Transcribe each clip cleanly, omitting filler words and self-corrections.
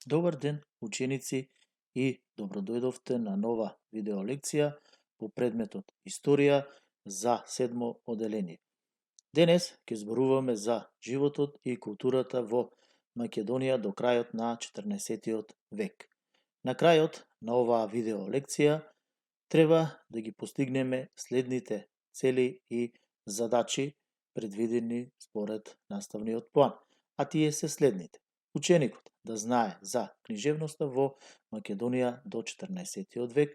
Добар ден, ученици, и добродојдовте на нова видеолекција по предметот Историја за седмо оделение. Денес ќе зборуваме за животот и културата во Македонија до крајот на 14 век. На крајот на оваа видеолекција треба да ги постигнеме следните цели и задачи предвидени според наставниот план, а тие се следните. Ученикот да знае за книжевноста во Македонија до 14 век,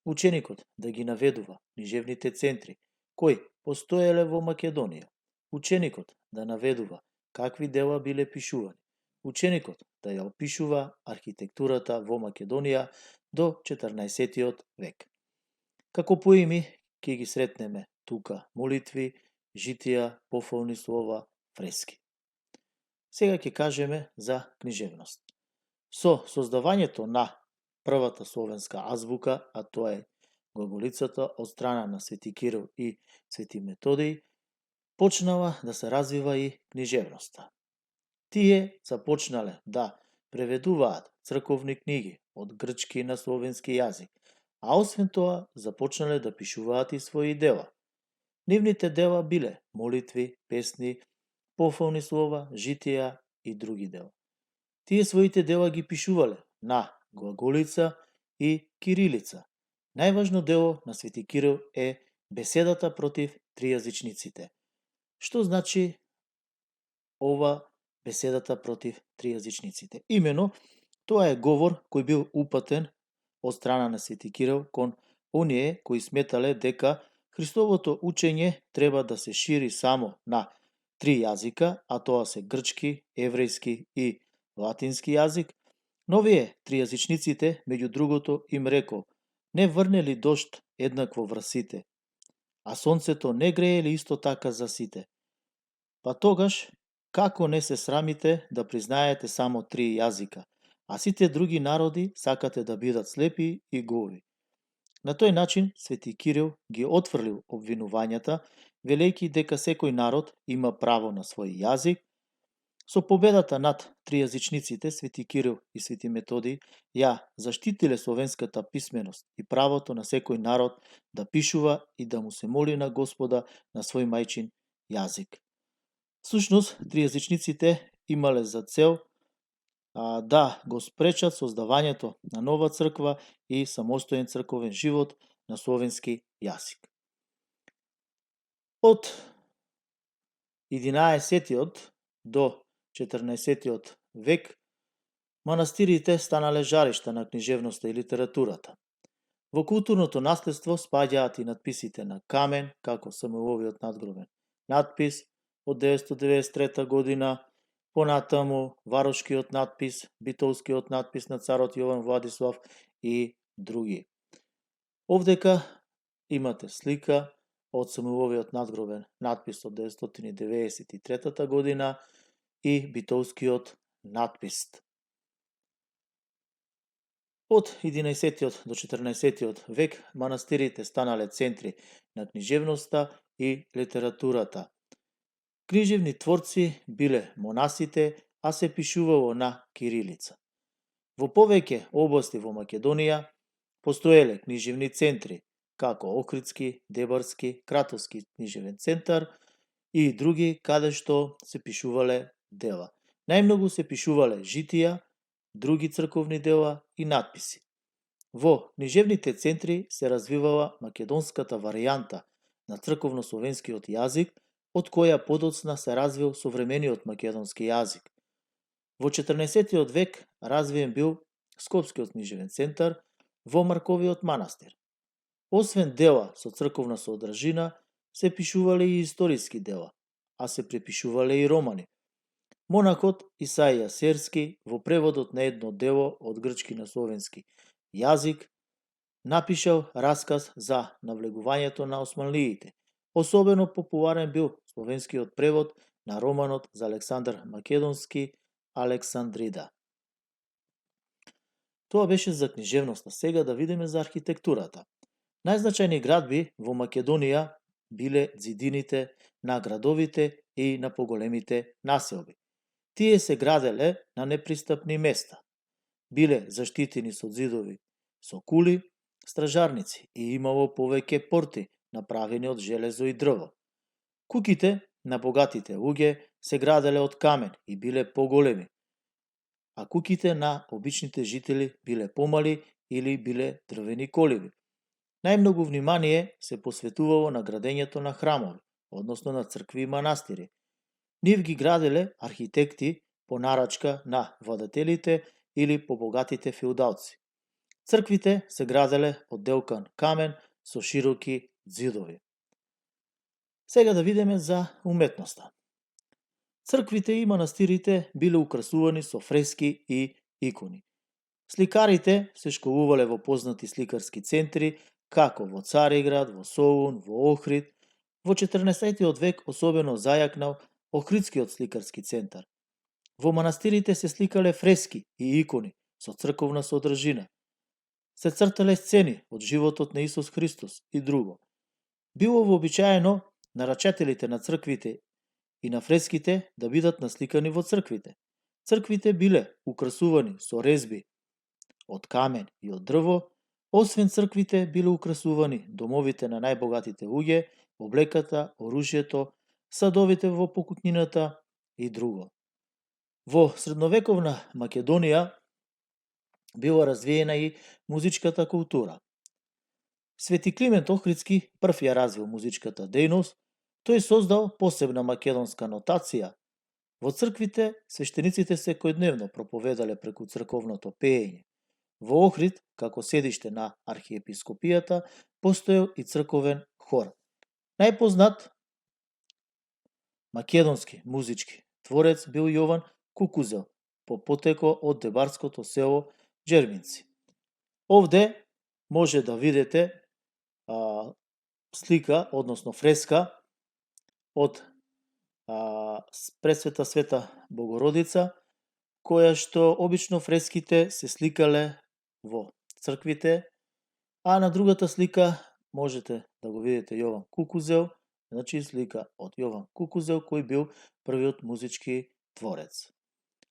ученикот да ги наведува книжевните центри кои постоеле во Македонија, ученикот да наведува какви дела биле пишувани, ученикот да ја опишува архитектурата во Македонија до 14 век. Како поими ќе ги сретнеме тука молитви, житија, пофолни слова, фрески. Сега ќе кажеме за книжевност. Со создавањето на првата словенска азбука, а тоа е глаголицата од страна на Свети Кирил и Свети Методиј, почнала да се развива и книжевноста. Тие започнале да преведуваат црковни книги од грчки на словенски јазик, а освен тоа започнале да пишуваат и своји дела. Нивните дела биле молитви, песни, пофолни слова, житија и други дела. Тие своите дела ги пишувале на глаголица и кирилица. Најважно дело на Свети Кирил е беседата против тријазичниците. Што значи ова беседата против тријазичниците? Имено, тоа е говор кој бил упатен од страна на Свети Кирил кон оние кои сметале дека Христовото учење треба да се шири само на три јазика, а тоа се грчки, еврејски и латински јазик, но овие тријазичниците, меѓу другото, им рекол: не врне ли дожд еднакво врз сите, а сонцето не грее ли исто така за сите? Па тогаш, како не се срамите да признаете само три јазика, а сите други народи сакате да бидат слепи и голи? На тој начин Свети Кирил ги отфрлил обвинувањата, велејќи дека секој народ има право на свој јазик. Со победата над тријазичниците, Свети Кирил и Свети Методиј ја заштитиле словенската писменост и правото на секој народ да пишува и да му се моли на Господа на свој мајчин јазик. Всушност, тријазичниците имале за цел да го спречат создавањето на нова црква и самостоен црковен живот на словенски јазик. Од 11 до 14 век манастирите станале жаришта на книжевноста и литературата. Во културното наследство спаѓаат и надписите на камен, како Самуиловиот надгробен надпис од 993 година, понатаму Варошкиот надпис, Битолскиот надпис на царот Јован Владислав и други. Овдека имате слика од Самуиловиот надгробен надпис од 993 година и Битолскиот надпис. Од 11 до 14 век манастирите станале центри на книжевноста и литературата. Книжевни творци биле монасите, а се пишувало на кирилица. Во повеќе области во Македонија постоеле книжевни центри, како Охридски, Дебарски, Кратовски книжевен центар и други каде што се пишувале дела. Најмногу се пишувале житија, други црковни дела и надписи. Во книжевните центри се развивала македонската варијанта на црковно-словенскиот јазик, од која подоцна се развил современиот македонски јазик. Во 14 век развиен бил Скопскиот книжевен центар во Марковиот манастир. Освен дела со црковна содржина, се пишувале и историски дела, а се препишувале и романи. Монахот Исаија Серски во преводот на едно дело од грчки на словенски јазик напишал расказ за навлегувањето на османлиите. Особено популарен бил словенскиот превод на романот за Александар Македонски Александрида. Тоа беше за книжевноста. Сега да видиме за архитектурата. Најзначајни градби во Македонија биле ѕидините на градовите и на поголемите населби. Тие се граделе на непристапни места. биле заштитени со зидови со кули, стражарници и имало повеќе порти направени од железо и дрво. Куќите на богатите луѓе се граделе од камен и биле поголеми, а куќите на обичните жители биле помали или биле дрвени колиби. Најмногу внимание се посветувало на градењето на храмови, односно на цркви и манастири. Нив ги граделе архитекти по нарачка на владетелите или по богатите феудалци. Црквите се граделе од делкан камен со широки ѕидови. Сега да видиме за уметноста. Црквите и манастирите биле украсувани со фрески и икони. Сликарите се школувале во познати сликарски центри, како во Цариград, во Солун, во Охрид. Во 14 век особено зајакнал Охридскиот сликарски центар. Во манастирите се сликале фрески и икони со црковна содржина. Се цртале сцени од животот на Исус Христос и друго. Било вообичаено нарачателите на црквите и на фреските да бидат насликани во црквите. Црквите биле украсувани со резби од камен и од дрво. Освен црквите биле украсувани домовите на најбогатите луѓе, облеката, оружјето, садовите во покутнината и друго. Во средновековна Македонија била развиена и музичката култура. Свети Климент Охридски прв ја развил музичката дејност. Тој создал посебна македонска нотација. Во црквите свештениците секојдневно проповедале преку црковното пеење. Во Охрид, како седиште на архиепископијата, постоел и црковен хор. Најпознат македонски музички творец бил Јован Кукузел, по потекло од дебарското село Джерминци. Овде може да видите слика, односно фреска од Пресвета Света Богородица, која што обично фреските се сликале во црквите, а на другата слика можете да го видите Јован Кукузел, значи слика од Јован Кукузел кој бил првиот музички творец.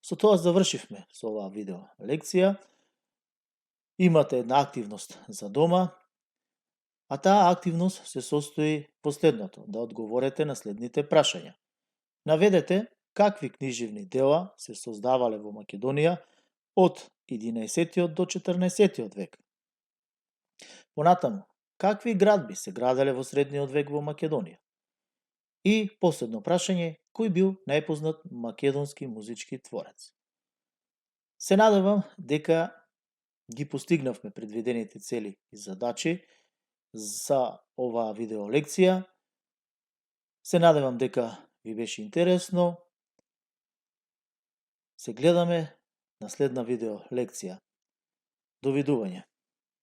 Со тоа завршивме со оваа видео лекција. Имате една активност за дома, а таа активност се состои во следното: да одговорите на следните прашања. Наведете какви книжевни дела се создавале во Македонија од 11 до 14 век. Понатаму, какви градби се граделе во средниот век во Македонија? И последно прашање, кој бил најпознат македонски музички творец? Се надевам дека ги постигнавме предвидените цели и задачи за оваа видео лекција. Се надевам дека ви беше интересно. Се гледаме на следна видео лекција. Довидување.